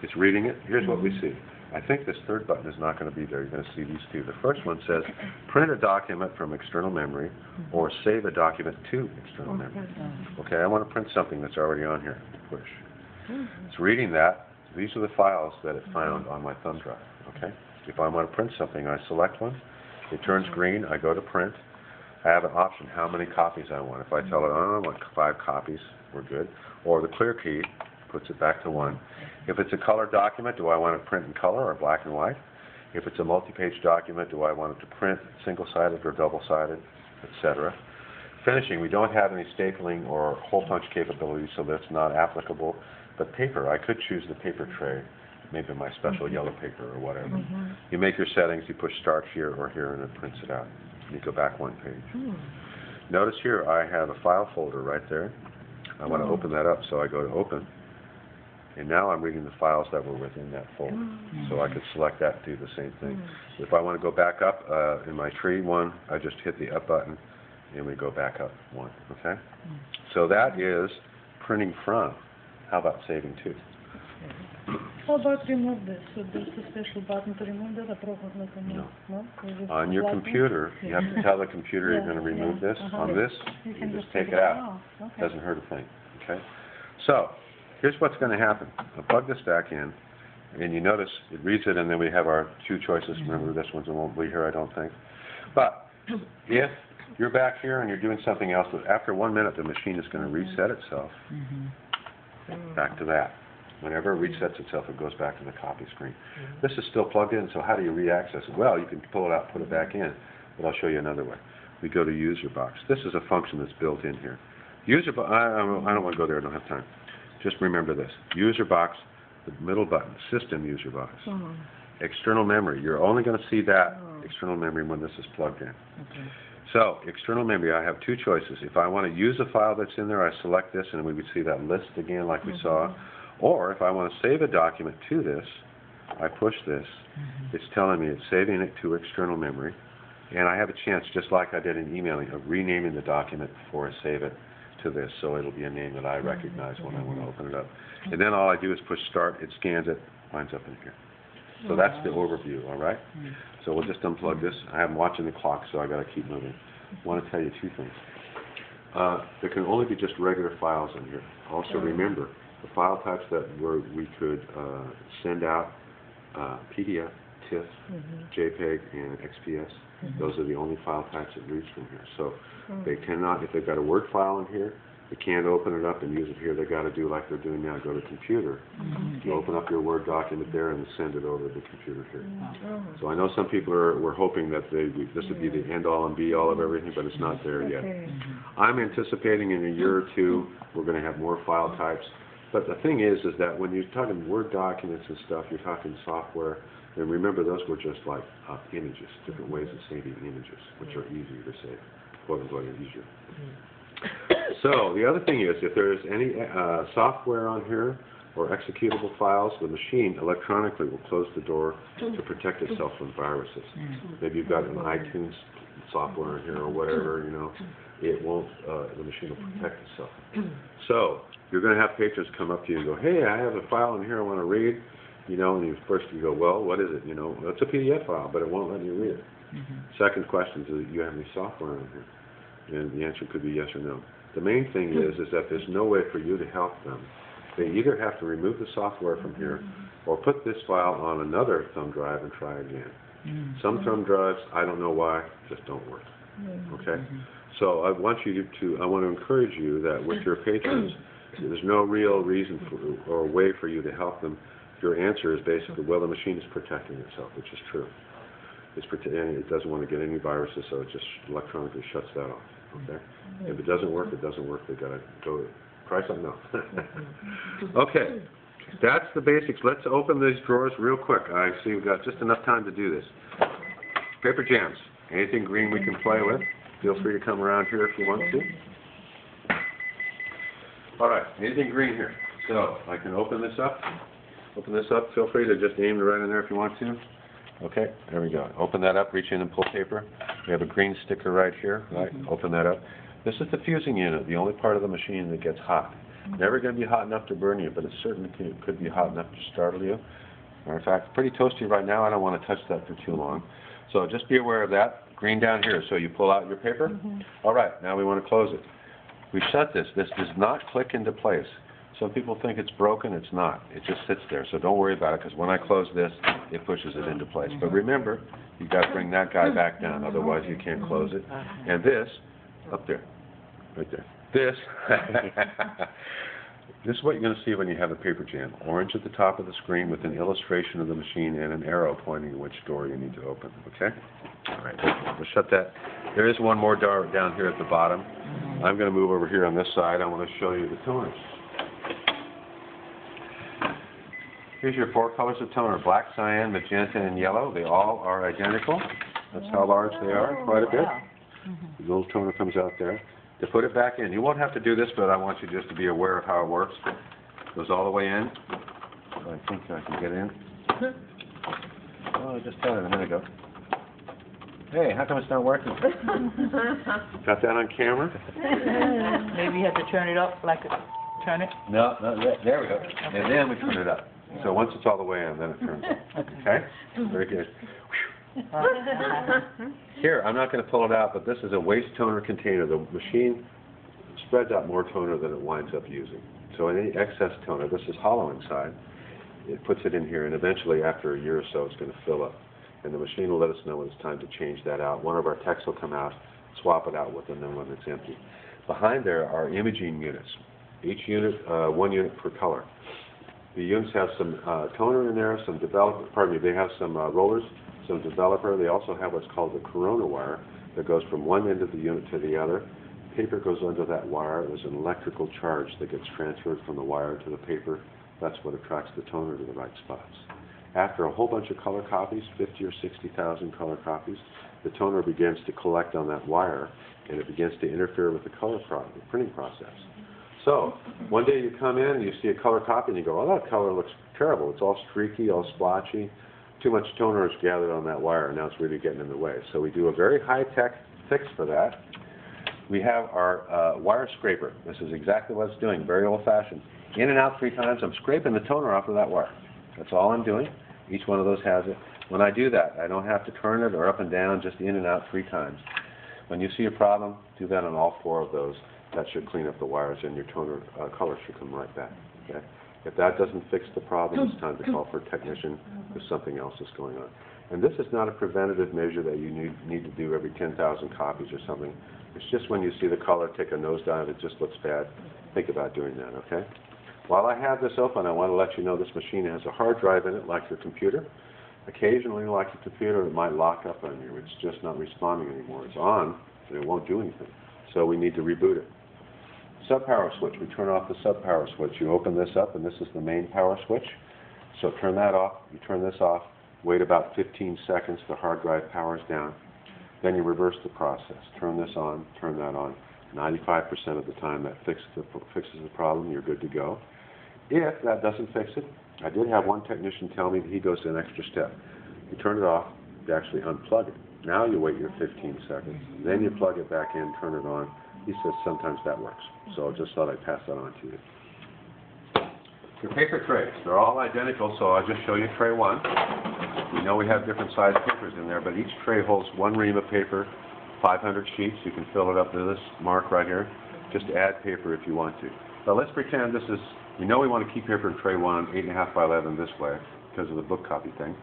It's reading it. Here's what we see. I think this third button is not going to be there. You're going to see these two. The first one says, print a document from external memory or save a document to external memory. Okay, I want to print something that's already on here. Push. It's reading that. These are the files that it found on my thumb drive. Okay. If I want to print something, I select one. It turns green. I go to print. I have an option how many copies I want. If I tell it, I want 5 copies, we're good. Or the clear key puts it back to 1. If it's a color document, do I want it print in color or black and white? If it's a multi-page document, do I want it to print single-sided or double-sided, etc. Finishing, we don't have any stapling or hole punch capabilities, so that's not applicable. But paper, I could choose the paper tray, maybe my special yellow paper or whatever. You make your settings, you push start here or here, and it prints it out. You go back 1 page. Notice here I have a file folder right there. I want to open that up, so I go to open. And now I'm reading the files that were within that folder. So I could select that and do the same thing. If I want to go back up in my tree one, I just hit the up button and we go back up 1. Okay? So that is printing from. How about saving to? How about remove this? So there's a special button to remove that? No. On your computer, you have to tell the computer you're going to remove this. On this, you can just take it out. Doesn't hurt a thing. Okay? So, here's what's going to happen. I'll plug this back in, and you notice it reads it, and then we have our 2 choices. Remember, this one won't be here, I don't think. But if you're back here and you're doing something else, after 1 minute, the machine is going to reset itself back to that. Whenever it resets itself, it goes back to the copy screen. This is still plugged in, so how do you re-access it? Well, you can pull it out, put it back in, but I'll show you another way. We go to User Box. This is a function that's built in here. User Box, I don't want to go there, I don't have time. Just remember this. User Box, the middle button, System User Box. External memory. You're only going to see that external memory when this is plugged in. So, external memory, I have 2 choices. If I want to use a file that's in there, I select this, and we would see that list again like we saw. Or, if I want to save a document to this, I push this. It's telling me it's saving it to external memory. And I have a chance, just like I did in emailing, of renaming the document before I save it to this, so it'll be a name that I recognize when I want to open it up. And then all I do is push start, it scans it, winds up in here. So that's the overview, all right? So we'll just unplug this. I'm watching the clock, so I got to keep moving. I want to tell you 2 things. There can only be just regular files in here. Also remember, the file types that we could send out, PDF, TIFF, JPEG, and XPS. Those are the only file types that reach from here. So they cannot, if they've got a Word file in here, they can't open it up and use it here. They've got to do like they're doing now, go to computer. You open up your Word document there and send it over to the computer here. So I know some people were hoping that this would be the end-all and be-all of everything, but it's not there yet. I'm anticipating in a year or 2 we're going to have more file types. But the thing is that when you're talking Word documents and stuff, you're talking software. And remember, those were just like images, different ways of saving images, which are easier to save, quote-unquote, easier. So the other thing is, if there's any software on here or executable files, the machine electronically will close the door to protect itself from viruses. Maybe you've got an iTunes software in here or whatever, you know, it won't, the machine will protect itself. So you're going to have patrons come up to you and go, hey, I have a file in here I want to read. You know, and first you go, well, what is it? You know, it's a PDF file, but it won't let you read it. Second question is, do you have any software on here? And the answer could be yes or no. The main thing is that there's no way for you to help them. They either have to remove the software from here or put this file on another thumb drive and try again. Some thumb drives, I don't know why, just don't work. Okay? So I want to encourage you that with your patrons, there's no real reason or way for you to help them. Your answer is basically, well, the machine is protecting itself, which is true. It doesn't want to get any viruses, so it just electronically shuts that off. Okay? If it doesn't work, it doesn't work. They've got to go try something else. Okay. That's the basics. Let's open these drawers real quick. I see we've got just enough time to do this. Paper jams. Anything green we can play with? Feel free to come around here if you want to. All right. Anything green here? So I can open this up. Open this up. Feel free to just aim it right in there if you want to. Okay, there we go. Open that up, reach in and pull paper. We have a green sticker right here, right? Open that up. This is the fusing unit, the only part of the machine that gets hot. Never going to be hot enough to burn you, but it certainly could be hot enough to startle you. In fact, pretty toasty right now. I don't want to touch that for too long. So just be aware of that. Green down here. So you pull out your paper. All right, now we want to close it. We shut this. This does not click into place. Some people think it's broken. It's not. It just sits there. So don't worry about it, because when I close this, it pushes it into place. But remember, you've got to bring that guy back down. Otherwise, you can't close it. And this, up there, right there. This, this is what you're going to see when you have a paper jam. Orange at the top of the screen with an illustration of the machine and an arrow pointing to which door you need to open. Okay? All right. We'll shut that. There is one more door down here at the bottom. I'm going to move over here on this side. I want to show you the toners. Here's your 4 colors of toner: black, cyan, magenta, and yellow. They all are identical. That's how large they are, quite a bit. The little toner comes out there. To put it back in, you won't have to do this, but I want you just to be aware of how it works. It goes all the way in. So I think I can get in. Oh, I just got it a minute ago. Hey, how come it's not working? Got that on camera? Maybe you have to turn it up, turn it? No, there we go. And then we turn it up. So once it's all the way in, then it turns up. Okay? Very good. Here, I'm not going to pull it out, but this is a waste toner container. The machine spreads out more toner than it winds up using. So any excess toner, this is hollow inside, it puts it in here, and eventually, after a year or so, it's going to fill up. And the machine will let us know when it's time to change that out. One of our techs will come out, swap it out with the new one that's empty. Behind there are imaging units. Each unit, 1 unit per color. The units have some toner in there, some they have some rollers, some developer. They also have what's called the corona wire that goes from one end of the unit to the other. Paper goes under that wire. There's an electrical charge that gets transferred from the wire to the paper. That's what attracts the toner to the right spots. After a whole bunch of color copies, 50 or 60,000 color copies, the toner begins to collect on that wire, and it begins to interfere with the the printing process. So, one day you come in and you see a color copy and you go, oh, that color looks terrible. It's all streaky, all splotchy. Too much toner is gathered on that wire, and now it's really getting in the way. So we do a very high-tech fix for that. We have our wire scraper. This is exactly what it's doing, very old-fashioned. In and out 3 times, I'm scraping the toner off of that wire. That's all I'm doing. Each one of those has it. When I do that, I don't have to turn it or up and down, just in and out 3 times. When you see a problem, do that on all 4 of those. That should clean up the wires, and your toner color should come right back. Okay? If that doesn't fix the problem, it's time to call for a technician if something else is going on. And this is not a preventative measure that you need to do every 10,000 copies or something. It's just when you see the color take a nosedive, it just looks bad, think about doing that, okay? While I have this open, I want to let you know this machine has a hard drive in it like your computer. Occasionally, like your computer, it might lock up on you. It's just not responding anymore. It's on, but it won't do anything. So we need to reboot it. Sub-power switch. We turn off the sub-power switch. You open this up, and this is the main power switch. So turn that off. You turn this off. Wait about 15 seconds. The hard drive powers down. Then you reverse the process. Turn this on. Turn that on. 95% of the time that fixes the problem. You're good to go. If that doesn't fix it, I did have one technician tell me that he goes an extra step. You turn it off. You actually unplug it. Now you wait your 15 seconds. Then you plug it back in. Turn it on. He says sometimes that works. So I just thought I'd pass that on to you. Your paper trays, they're all identical, so I'll just show you tray 1. We know we have different size papers in there, but each tray holds 1 ream of paper, 500 sheets. You can fill it up to this mark right here. Just add paper if you want to. But let's pretend this is, we know we want to keep paper in tray 1, 8.5 by 11 this way, because of the book copy thing.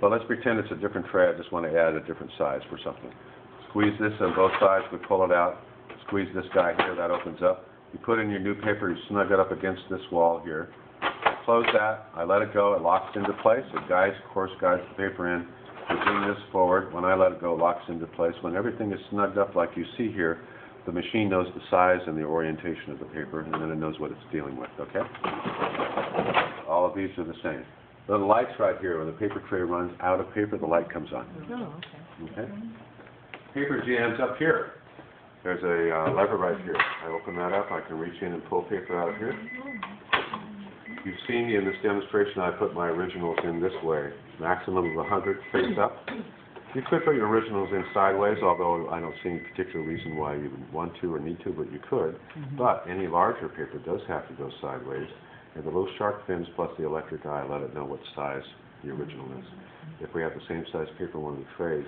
But let's pretend it's a different tray. I just want to add a different size for something. Squeeze this on both sides, we pull it out. Squeeze this guy here, that opens up. You put in your new paper, you snug it up against this wall here. Close that, I let it go, it locks into place. It guides the paper in. You bring this forward. When I let it go, it locks into place. When everything is snugged up like you see here, the machine knows the size and the orientation of the paper, and then it knows what it's dealing with, okay? All of these are the same. The light's right here. When the paper tray runs out of paper, the light comes on. Oh, Okay? Paper jams up here. There's a lever right here. I open that up. I can reach in and pull paper out of here. You've seen me in this demonstration. I put my originals in this way. Maximum of 100 face up. You could put your originals in sideways, although I don't see any particular reason why you would want to or need to, but you could. But any larger paper does have to go sideways, and the little shark fins plus the electric eye let it know what size the original is. If we have the same size paper in one of the trays,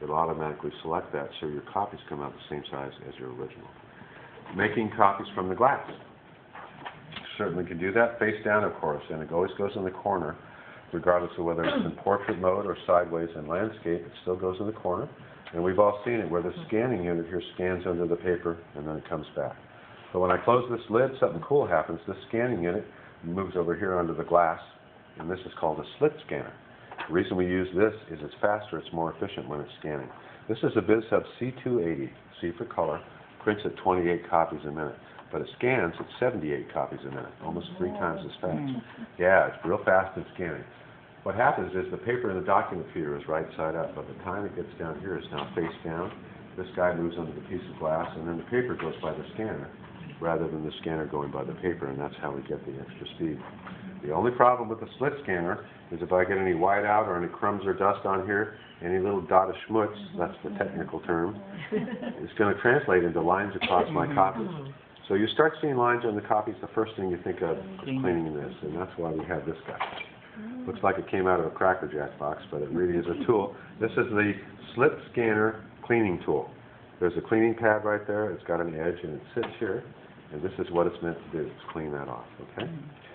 it'll automatically select that so your copies come out the same size as your original. Making copies from the glass. Certainly can do that face down, of course, and it always goes in the corner, regardless of whether it's in portrait mode or sideways in landscape. It still goes in the corner, and we've all seen it where the scanning unit here scans under the paper and then it comes back. But when I close this lid, something cool happens. This scanning unit moves over here under the glass, and this is called a slit scanner. The reason we use this is it's faster, it's more efficient when it's scanning. This is a BizHub C280, C for color, prints at 28 copies a minute. But it scans at 78 copies a minute, almost 3 times as fast. Yeah, it's real fast in scanning. What happens is the paper in the document feeder is right side up. By the time it gets down here, it's now face down. This guy moves under the piece of glass, and then the paper goes by the scanner, rather than the scanner going by the paper, and that's how we get the extra speed. The only problem with the slit scanner is if I get any whiteout or any crumbs or dust on here, any little dot of schmutz, that's the technical term, it's going to translate into lines across my copies. So you start seeing lines on the copies, the first thing you think of is cleaning this, and that's why we have this guy. Looks like it came out of a Cracker Jack box, but it really is a tool. This is the slit scanner cleaning tool. There's a cleaning pad right there. It's got an edge, and it sits here, and this is what it's meant to do, is clean that off, okay?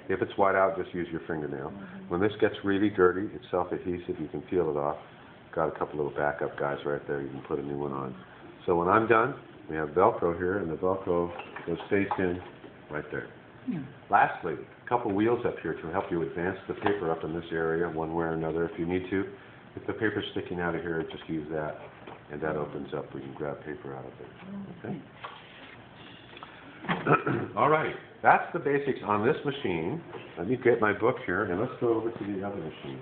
If it's white out, just use your fingernail. When this gets really dirty, it's self-adhesive. You can peel it off. Got a couple little backup guys right there. You can put a new one on. So when I'm done, we have Velcro here, and the Velcro goes face in right there. Lastly, a couple wheels up here to help you advance the paper up in this area one way or another if you need to. If the paper's sticking out of here, just use that, and that opens up. We can grab paper out of it. Okay? All right. That's the basics on this machine. Let me get my book here, and let's go over to the other machine.